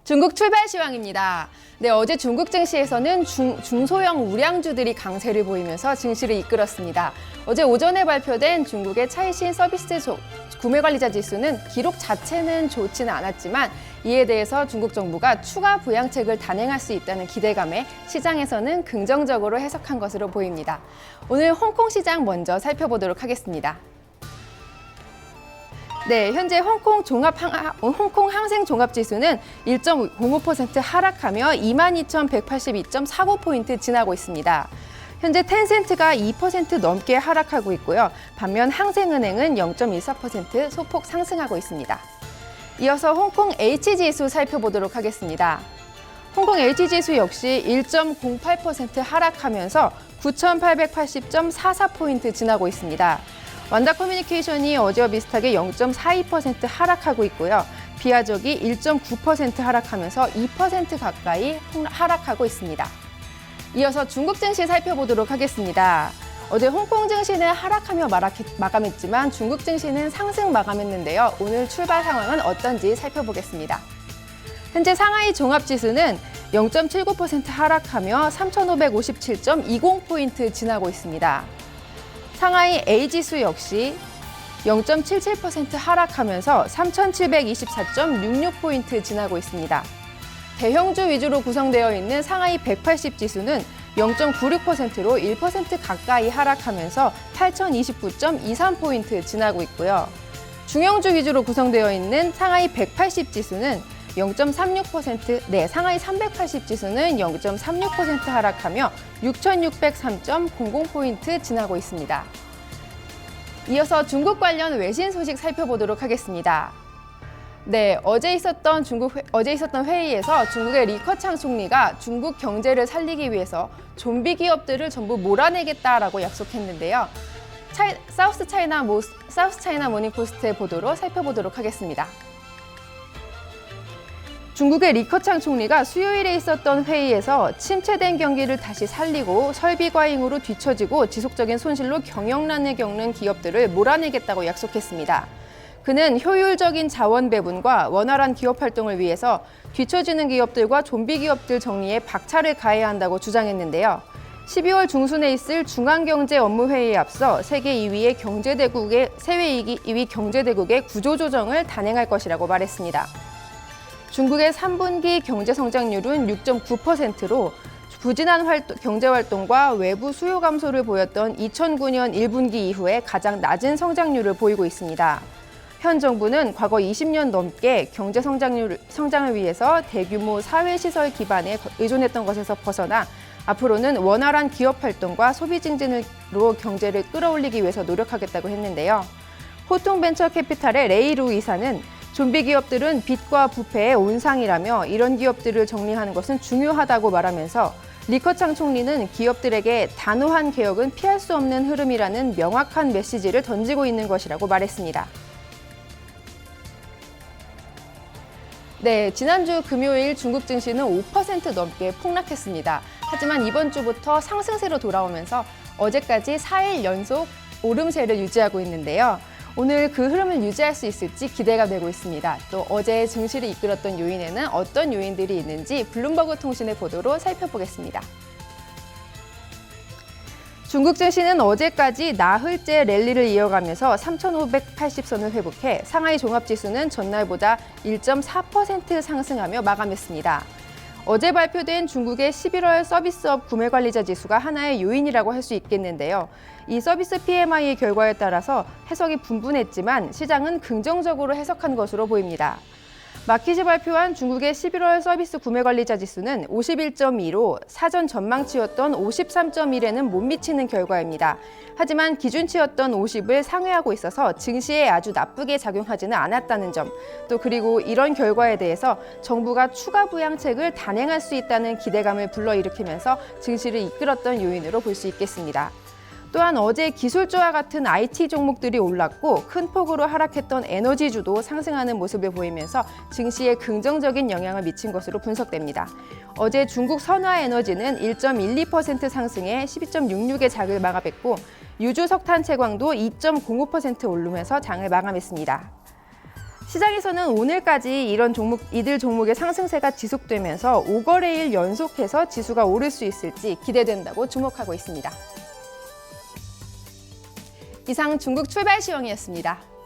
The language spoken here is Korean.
중국 출발 시황입니다. 네, 어제 중국 증시에서는 중소형 우량주들이 강세를 보이면서 증시를 이끌었습니다. 어제 오전에 발표된 중국의 차이신 서비스 구매관리자 지수는 기록 자체는 좋지는 않았지만 이에 대해서 중국 정부가 추가 부양책을 단행할 수 있다는 기대감에 시장에서는 긍정적으로 해석한 것으로 보입니다. 오늘 홍콩 시장 먼저 살펴보도록 하겠습니다. 네, 현재 홍콩 항생 종합 지수는 1.05% 하락하며 22,182.49포인트 지나고 있습니다. 현재 텐센트가 2% 넘게 하락하고 있고요. 반면 항생은행은 0.14% 소폭 상승하고 있습니다. 이어서 홍콩 H지수 살펴보도록 하겠습니다. 홍콩 H지수 역시 1.08% 하락하면서 9,880.44포인트 지나고 있습니다. 완다 커뮤니케이션이 어제와 비슷하게 0.42% 하락하고 있고요. 비아적이 1.9% 하락하면서 2% 가까이 하락하고 있습니다. 이어서 중국 증시 살펴보도록 하겠습니다. 어제 홍콩 증시는 하락하며 마감했지만 중국 증시는 상승 마감했는데요. 오늘 출발 상황은 어떤지 살펴보겠습니다. 현재 상하이 종합지수는 0.79% 하락하며 3,557.20포인트 지나고 있습니다. 상하이 A지수 역시 0.77% 하락하면서 3,724.66포인트 지나고 있습니다. 대형주 위주로 구성되어 있는 상하이 180지수는 0.96%로 1% 가까이 하락하면서 8,029.23포인트 지나고 있고요. 중형주 위주로 구성되어 있는 상하이 180지수는 0.36%, 상하이 380지수는 0.36% 하락하며 6,603.00포인트 지나고 있습니다. 이어서 중국 관련 외신 소식 살펴보도록 하겠습니다. 네, 어제 있었던 회의에서 중국의 리커창 총리가 중국 경제를 살리기 위해서 좀비 기업들을 전부 몰아내겠다라고 약속했는데요. 사우스 차이나 모닝포스트의 보도로 살펴보도록 하겠습니다. 중국의 리커창 총리가 수요일에 있었던 회의에서 침체된 경기를 다시 살리고 설비 과잉으로 뒤처지고 지속적인 손실로 경영난을 겪는 기업들을 몰아내겠다고 약속했습니다. 그는 효율적인 자원 배분과 원활한 기업 활동을 위해서 뒤처지는 기업들과 좀비 기업들 정리에 박차를 가해야 한다고 주장했는데요. 12월 중순에 있을 중앙경제업무회의에 앞서 세계 2위 경제대국의 구조조정을 단행할 것이라고 말했습니다. 중국의 3분기 경제 성장률은 6.9%로 부진한 경제활동과 외부 수요 감소를 보였던 2009년 1분기 이후에 가장 낮은 성장률을 보이고 있습니다. 현 정부는 과거 20년 넘게 경제 성장을 위해서 대규모 사회시설 기반에 의존했던 것에서 벗어나 앞으로는 원활한 기업 활동과 소비 증진으로 경제를 끌어올리기 위해서 노력하겠다고 했는데요. 호통 벤처 캐피탈의 레이루 이사는 좀비 기업들은 빚과 부패의 온상이라며 이런 기업들을 정리하는 것은 중요하다고 말하면서 리커창 총리는 기업들에게 단호한 개혁은 피할 수 없는 흐름이라는 명확한 메시지를 던지고 있는 것이라고 말했습니다. 네, 지난주 금요일 중국 증시는 5% 넘게 폭락했습니다. 하지만 이번 주부터 상승세로 돌아오면서 어제까지 4일 연속 오름세를 유지하고 있는데요. 오늘 그 흐름을 유지할 수 있을지 기대가 되고 있습니다. 또 어제 증시를 이끌었던 요인에는 어떤 요인들이 있는지 블룸버그 통신의 보도로 살펴보겠습니다. 중국 증시는 어제까지 나흘째 랠리를 이어가면서 3,580선을 회복해 상하이 종합지수는 전날보다 1.4% 상승하며 마감했습니다. 어제 발표된 중국의 11월 서비스업 구매관리자 지수가 하나의 요인이라고 할 수 있겠는데요. 이 서비스 PMI의 결과에 따라서 해석이 분분했지만 시장은 긍정적으로 해석한 것으로 보입니다. 마켓이 발표한 중국의 11월 서비스 구매관리자 지수는 51.2로 사전 전망치였던 53.1에는 못 미치는 결과입니다. 하지만 기준치였던 50을 상회하고 있어서 증시에 아주 나쁘게 작용하지는 않았다는 점, 또 그리고 이런 결과에 대해서 정부가 추가 부양책을 단행할 수 있다는 기대감을 불러일으키면서 증시를 이끌었던 요인으로 볼 수 있겠습니다. 또한 어제 기술주와 같은 IT 종목들이 올랐고 큰 폭으로 하락했던 에너지주도 상승하는 모습을 보이면서 증시에 긍정적인 영향을 미친 것으로 분석됩니다. 어제 중국 선화에너지는 1.12% 상승해 12.66의 장을 마감했고 유주 석탄 채광도 2.05% 오르면서 장을 마감했습니다. 시장에서는 오늘까지 이들 종목의 상승세가 지속되면서 5거래일 연속해서 지수가 오를 수 있을지 기대된다고 주목하고 있습니다. 이상 중국 출발 시황이었습니다.